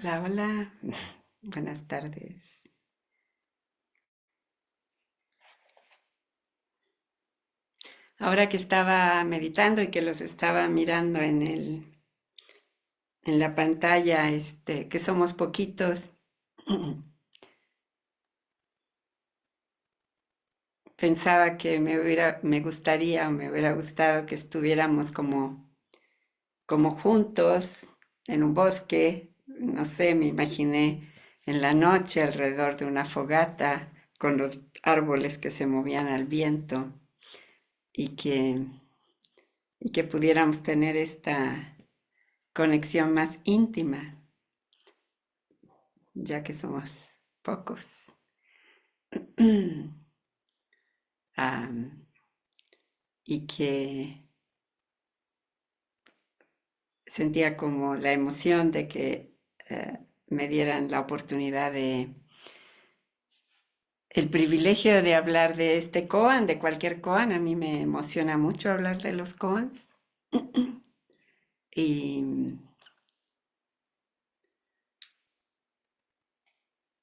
Hola, hola. Buenas tardes. Ahora que estaba meditando y que los estaba mirando en la pantalla, que somos poquitos, pensaba que me gustaría o me hubiera gustado que estuviéramos como juntos en un bosque. No sé, me imaginé en la noche alrededor de una fogata con los árboles que se movían al viento y y que pudiéramos tener esta conexión más íntima, ya que somos pocos. Am, y que sentía como la emoción de que me dieran la oportunidad el privilegio de hablar de este koan, de cualquier koan. A mí me emociona mucho hablar de los koans y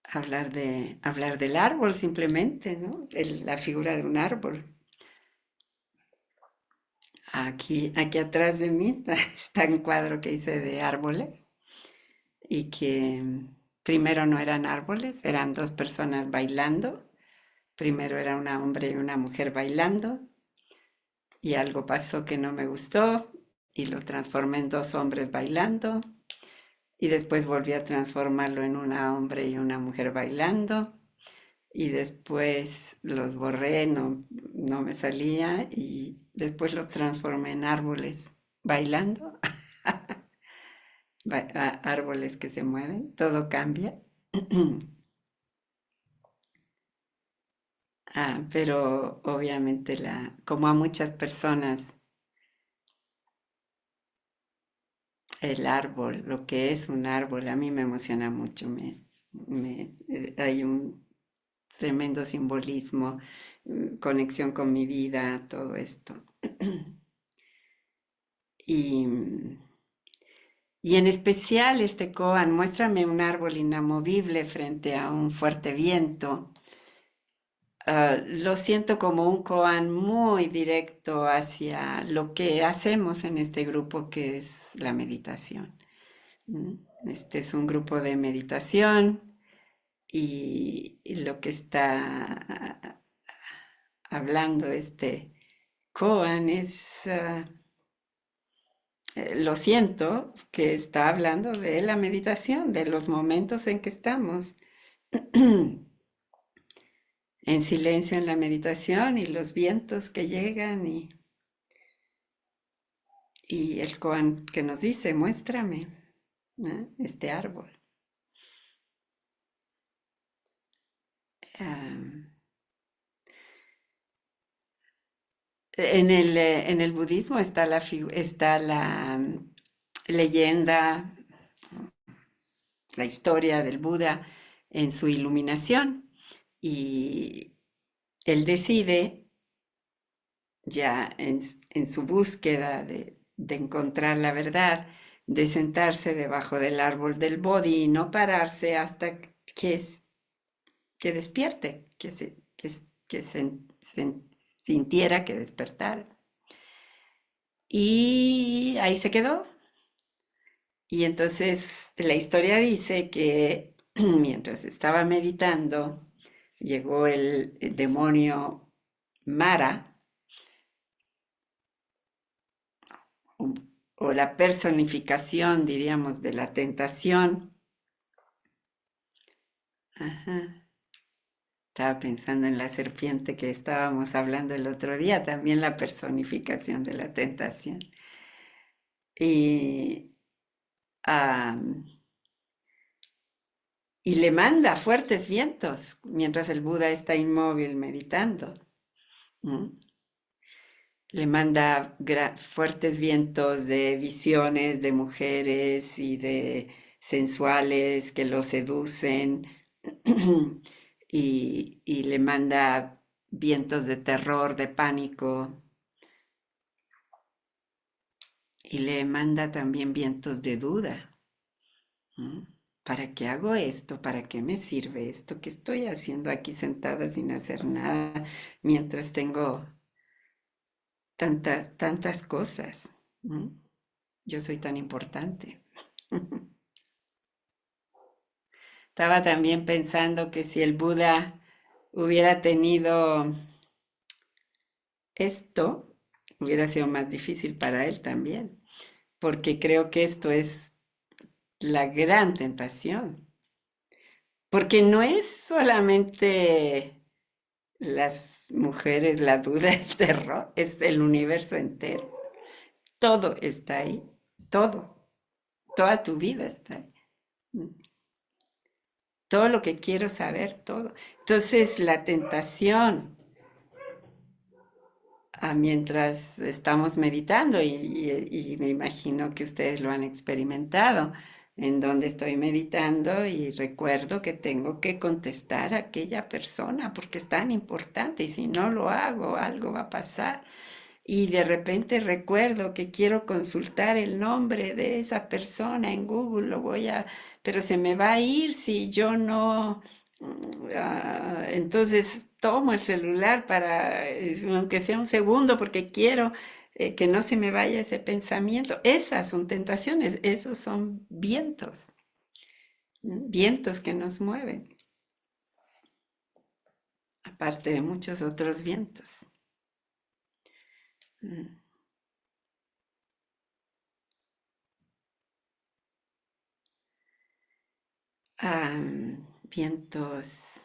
hablar del árbol simplemente, ¿no? La figura de un árbol. Aquí atrás de mí está un cuadro que hice de árboles y que primero no eran árboles, eran dos personas bailando. Primero era un hombre y una mujer bailando y algo pasó que no me gustó y lo transformé en dos hombres bailando y después volví a transformarlo en un hombre y una mujer bailando y después los borré, no me salía y después los transformé en árboles bailando, árboles que se mueven, todo cambia. Pero obviamente como a muchas personas, el árbol, lo que es un árbol, a mí me emociona mucho. Hay un tremendo simbolismo, conexión con mi vida, todo esto. Y, y en especial este koan, muéstrame un árbol inamovible frente a un fuerte viento. Lo siento como un koan muy directo hacia lo que hacemos en este grupo que es la meditación. ¿Mm? Este es un grupo de meditación y lo que está hablando este koan es, lo siento, que está hablando de la meditación, de los momentos en que estamos en silencio en la meditación y los vientos que llegan y el koan que nos dice, muéstrame, ¿no? Este árbol. Am, en el budismo está está la leyenda, la historia del Buda en su iluminación y él decide ya en su búsqueda de encontrar la verdad, de sentarse debajo del árbol del Bodhi y no pararse hasta que despierte, que sintiera que despertara. Y ahí se quedó. Y entonces la historia dice que mientras estaba meditando, llegó el demonio Mara, o, o la personificación, diríamos, de la tentación. Ajá. Estaba pensando en la serpiente que estábamos hablando el otro día, también la personificación de la tentación. Y, ah, y le manda fuertes vientos mientras el Buda está inmóvil meditando. ¿Mm? Le manda fuertes vientos de visiones de mujeres y de sensuales que lo seducen y le manda vientos de terror, de pánico y le manda también vientos de duda. ¿Mm? ¿para qué hago esto? ¿Para qué me sirve esto? ¿Qué estoy haciendo aquí sentada sin hacer nada mientras tengo tantas cosas? ¿Mm? Yo soy tan importante. Estaba también pensando que si el Buda hubiera tenido esto, hubiera sido más difícil para él también, porque creo que esto es la gran tentación, porque no es solamente las mujeres, la duda, el terror, es el universo entero. Todo está ahí, todo, toda tu vida está ahí. Todo lo que quiero saber, todo. Entonces, la tentación mientras estamos meditando, y me imagino que ustedes lo han experimentado, en donde estoy meditando y recuerdo que tengo que contestar a aquella persona porque es tan importante y si no lo hago, algo va a pasar. Y de repente recuerdo que quiero consultar el nombre de esa persona en Google, pero se me va a ir si yo no. Entonces tomo el celular aunque sea un segundo, porque quiero que no se me vaya ese pensamiento. Esas son tentaciones, esos son vientos, vientos que nos mueven, aparte de muchos otros vientos. Mm. Ah, vientos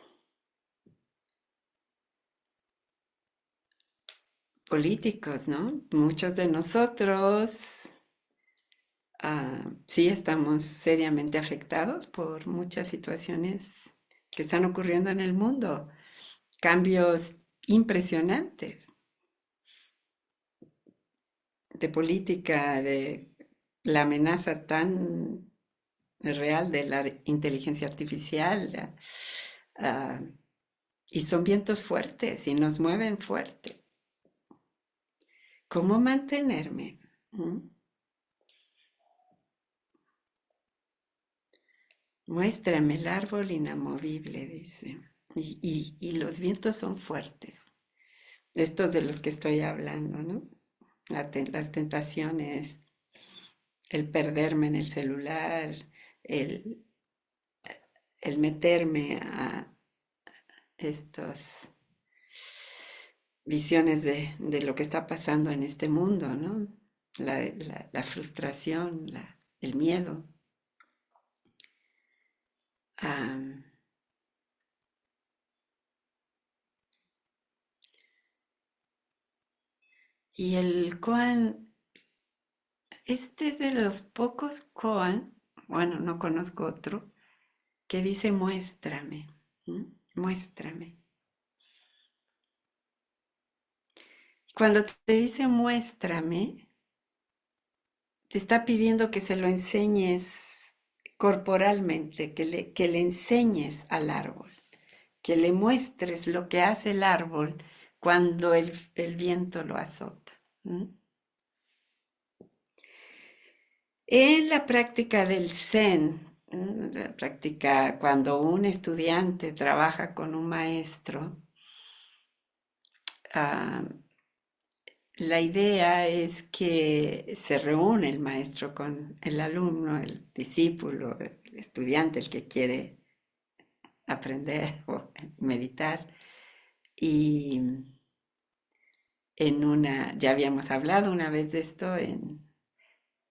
políticos, ¿no? Muchos de nosotros sí estamos seriamente afectados por muchas situaciones que están ocurriendo en el mundo, cambios impresionantes de política, de la amenaza tan real de la inteligencia artificial, ah, y son vientos fuertes y nos mueven fuerte. ¿Cómo mantenerme? ¿Mm? Muéstrame el árbol inamovible, dice. Y los vientos son fuertes, estos de los que estoy hablando, ¿no? Las tentaciones, el perderme en el celular, el, el meterme a estas visiones de lo que está pasando en este mundo, ¿no? La frustración, el miedo. Ah, y el koan, este es de los pocos koan, bueno, no conozco otro, que dice muéstrame, ¿m? Muéstrame. Cuando te dice muéstrame, te está pidiendo que se lo enseñes corporalmente, que le enseñes al árbol, que le muestres lo que hace el árbol cuando el viento lo azota. ¿M? En la práctica del Zen, la práctica cuando un estudiante trabaja con un maestro, ah, la idea es que se reúne el maestro con el alumno, el discípulo, el estudiante, el que quiere aprender o meditar. Y ya habíamos hablado una vez de esto en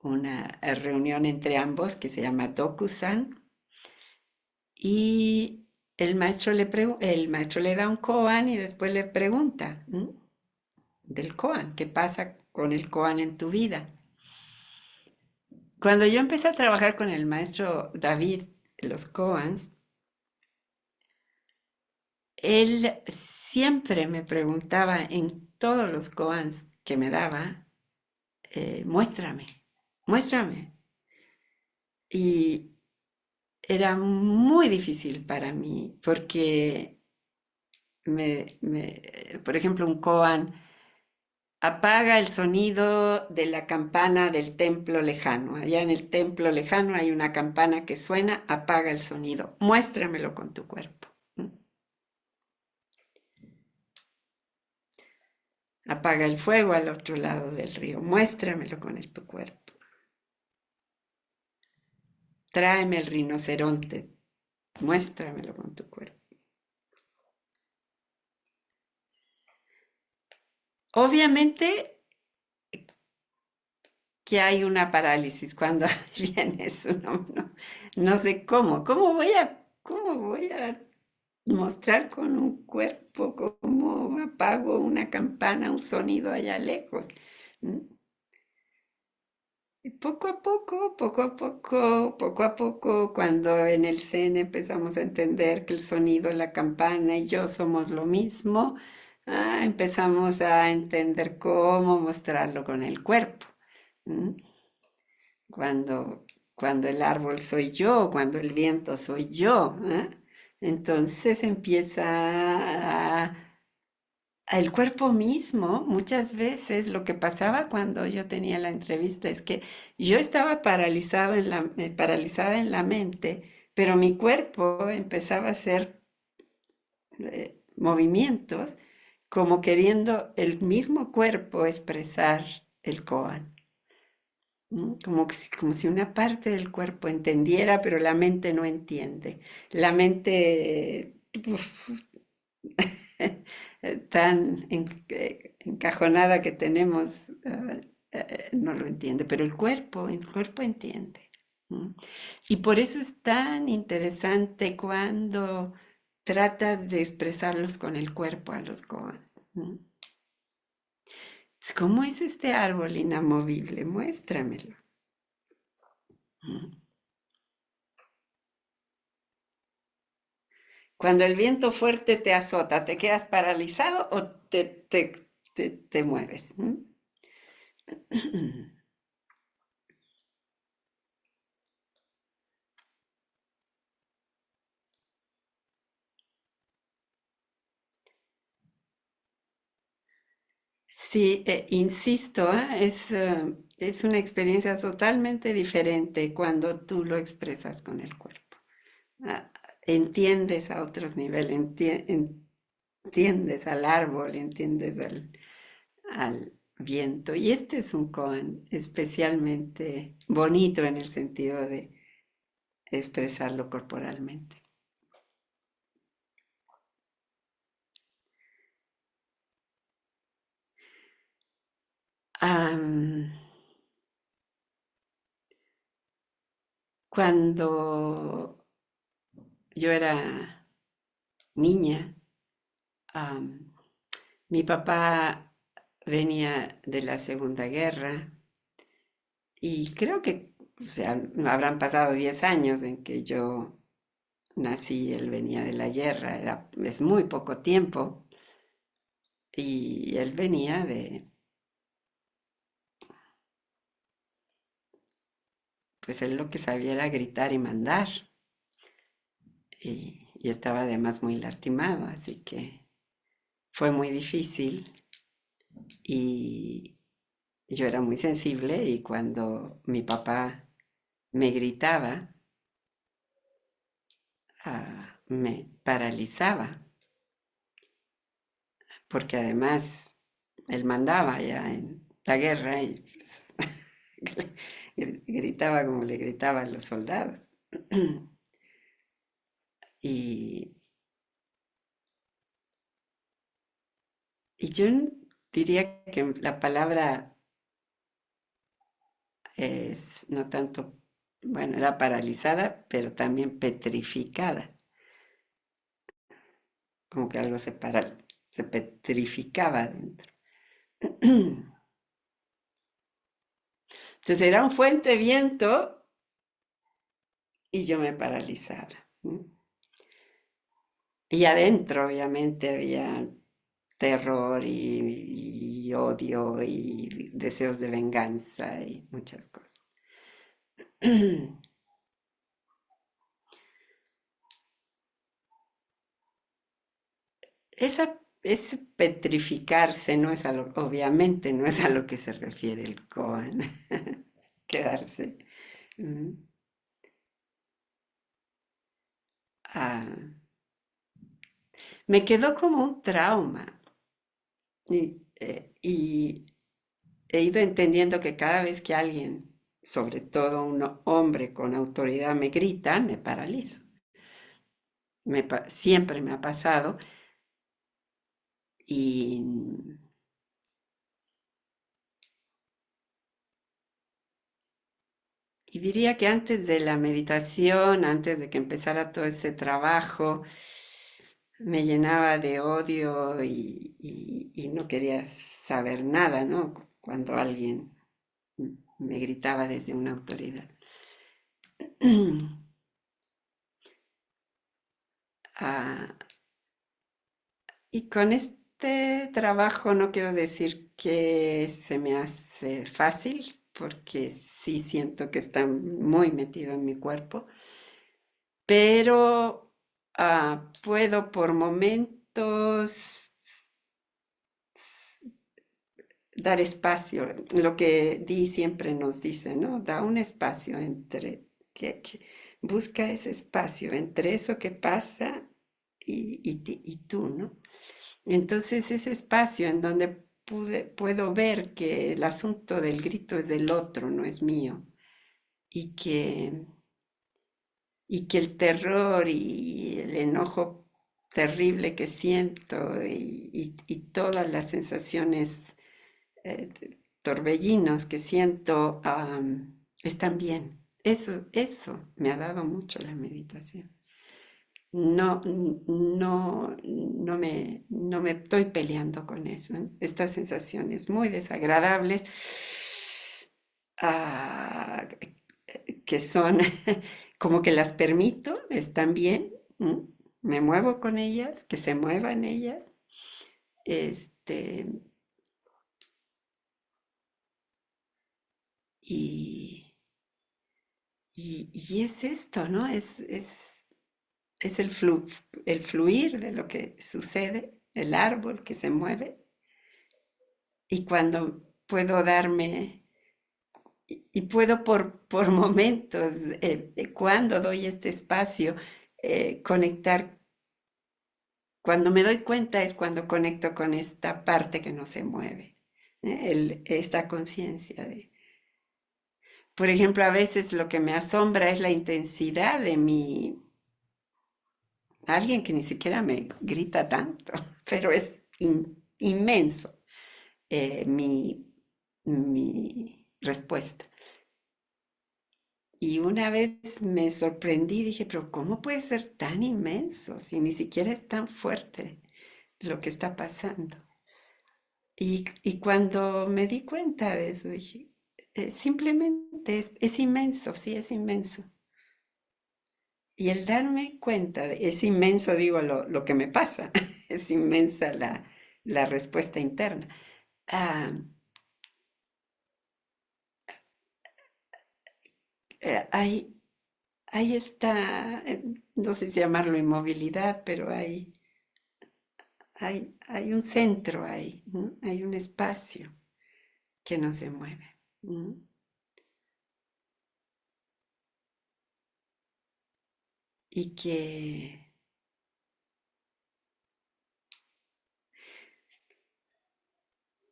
una reunión entre ambos que se llama Dokusan. Y el maestro le da un koan y después le pregunta, del koan, ¿qué pasa con el koan en tu vida? Cuando yo empecé a trabajar con el maestro David, los koans, él siempre me preguntaba en todos los koans que me daba, muéstrame, muéstrame. Y era muy difícil para mí porque por ejemplo, un koan Apaga el sonido de la campana del templo lejano. Allá en el templo lejano hay una campana que suena, apaga el sonido. Muéstramelo con tu cuerpo. ¿Mm? Apaga el fuego al otro lado del río. Muéstramelo con tu cuerpo. Tráeme el rinoceronte. Muéstramelo con tu cuerpo. Obviamente que hay una parálisis cuando viene eso. No sé cómo voy a mostrar con un cuerpo, cómo apago una campana, un sonido allá lejos. ¿Mm? Y poco a poco, cuando en el Zen empezamos a entender que el sonido, la campana y yo somos lo mismo, empezamos a entender cómo mostrarlo con el cuerpo. ¿Mm? Cuando, cuando el árbol soy yo, cuando el viento soy yo, ¿eh? Entonces empieza el cuerpo mismo. Muchas veces lo que pasaba cuando yo tenía la entrevista es que yo estaba paralizada en la mente, pero mi cuerpo empezaba a hacer movimientos como queriendo el mismo cuerpo expresar el koan. ¿No? Como si una parte del cuerpo entendiera, pero la mente no entiende. La mente tan encajonada que tenemos no lo entiende, pero el cuerpo entiende. ¿No? Y por eso es tan interesante cuando tratas de expresarlos con el cuerpo a los koans. ¿No? ¿Cómo es este árbol inamovible? Muéstramelo. ¿No? Cuando el viento fuerte te azota, ¿te quedas paralizado o te mueves? ¿Mm? Sí, insisto, es una experiencia totalmente diferente cuando tú lo expresas con el cuerpo. Entiendes a otros niveles, entiendes al árbol, entiendes al viento. Y este es un koan especialmente bonito en el sentido de expresarlo corporalmente. Am, Cuando yo era niña, am, mi papá venía de la Segunda Guerra y creo que, o sea, habrán pasado 10 años en que yo nací, él venía de la guerra, es muy poco tiempo y él venía pues él lo que sabía era gritar y mandar y estaba además muy lastimado, así que fue muy difícil y yo era muy sensible y cuando mi papá me gritaba, me paralizaba, porque además él mandaba ya en la guerra y pues, gritaba como le gritaban los soldados. Y, y yo diría que la palabra es no tanto, bueno, era paralizada, pero también petrificada, como que algo se petrificaba dentro. Entonces era un fuerte viento y yo me paralizaba. ¿No? Y adentro, obviamente, había terror y odio y deseos de venganza y muchas cosas. Esa, es petrificarse, no es a obviamente no es a lo que se refiere el koan, quedarse. mm, ah, Me quedó como un trauma y he ido entendiendo que cada vez que alguien, sobre todo un hombre con autoridad, me grita, me paralizo. Siempre me ha pasado y, y diría que antes de la meditación, antes de que empezara todo este trabajo, me llenaba de odio y no quería saber nada, ¿no? Cuando alguien me gritaba desde una autoridad. Ah, y con este trabajo no quiero decir que se me hace fácil, porque sí siento que está muy metido en mi cuerpo, pero puedo por momentos dar espacio, lo que Di siempre nos dice, ¿no? Da un espacio entre, que busca ese espacio entre eso que pasa y tú, ¿no? Entonces ese espacio en donde puedo ver que el asunto del grito es del otro, no es mío, y que, y que el terror y el enojo terrible que siento y todas las sensaciones, torbellinos que siento, están bien. Eso me ha dado mucho la meditación. No, no me estoy peleando con eso, ¿no? Estas sensaciones muy desagradables, ah, que son como que las permito, están bien, ¿m? Me muevo con ellas, que se muevan ellas, este, y, y es esto, ¿no? Es el fluir de lo que sucede, el árbol que se mueve, y cuando puedo darme, y puedo por momentos, cuando doy este espacio, conectar, cuando me doy cuenta es cuando conecto con esta parte que no se mueve, esta conciencia de, por ejemplo, a veces lo que me asombra es la intensidad de alguien que ni siquiera me grita tanto, pero es inmenso, mi respuesta. Y una vez me sorprendí, dije, pero ¿cómo puede ser tan inmenso si ni siquiera es tan fuerte lo que está pasando? Y cuando me di cuenta de eso, dije, simplemente es inmenso, sí, es inmenso. Y el darme cuenta, es inmenso, digo, lo que me pasa, es inmensa la respuesta interna. Ah, hay, hay esta, no sé si llamarlo inmovilidad, pero hay un centro ahí, ¿no? Hay un espacio que no se mueve. ¿No? Y que,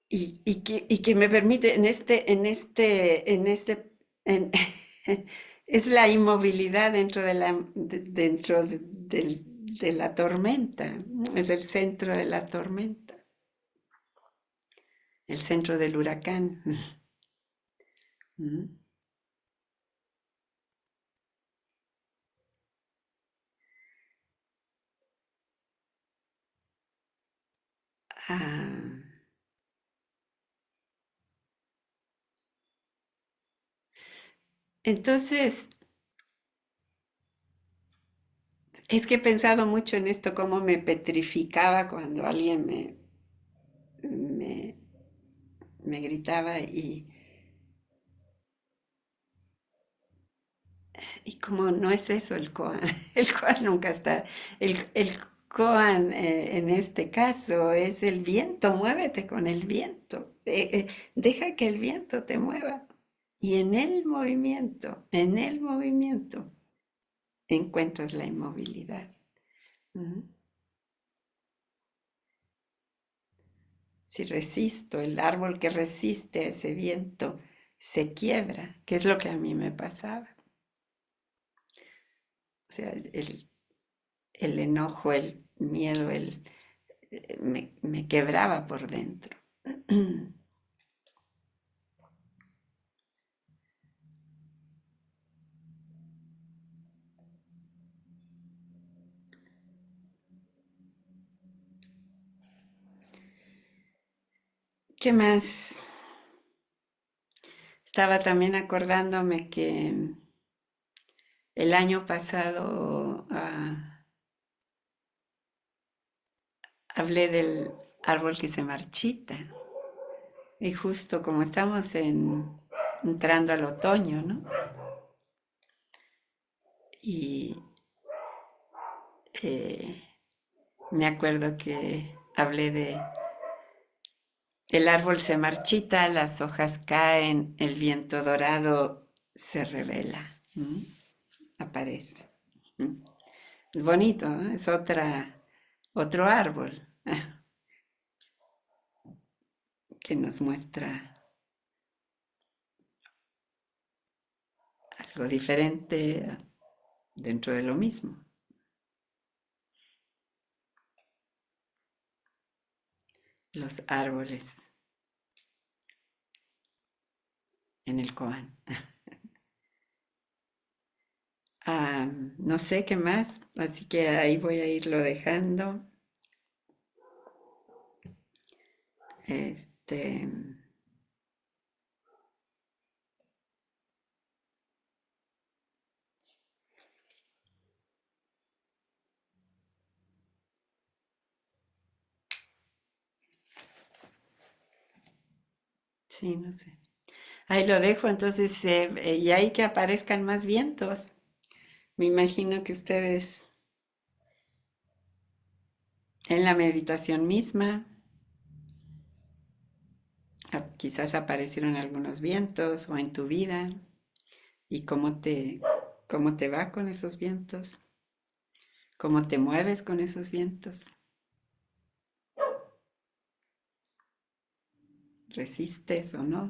y que me permite en- es la inmovilidad dentro de la tormenta, ¿no? Es el centro de la tormenta, el centro del huracán. ¿Mm? Ah, entonces, es que he pensado mucho en esto, cómo me petrificaba cuando alguien me, me gritaba y como no es eso el koan, el koan nunca está, el Koan, en este caso es el viento, muévete con el viento. Deja que el viento te mueva. Y en el movimiento, encuentras la inmovilidad. Ujú. Si resisto, el árbol que resiste a ese viento se quiebra, que es lo que a mí me pasaba. O sea, el enojo, el miedo, me quebraba por dentro. ¿Qué más? Estaba también acordándome que el año pasado hablé del árbol que se marchita. Y justo como estamos entrando al otoño, ¿no? Y eh, me acuerdo que hablé de el árbol se marchita, las hojas caen, el viento dorado se revela, ¿m? Aparece. ¿M? Es bonito, ¿no? Es otro árbol que nos muestra algo diferente dentro de lo mismo. Los árboles en el Koan. No sé qué más, así que ahí voy a irlo dejando. Este, sí, no sé. Ahí lo dejo, entonces, y ahí que aparezcan más vientos. Me imagino que ustedes en la meditación misma, quizás aparecieron algunos vientos o en tu vida y cómo te va con esos vientos, cómo te mueves con esos vientos, resistes o no.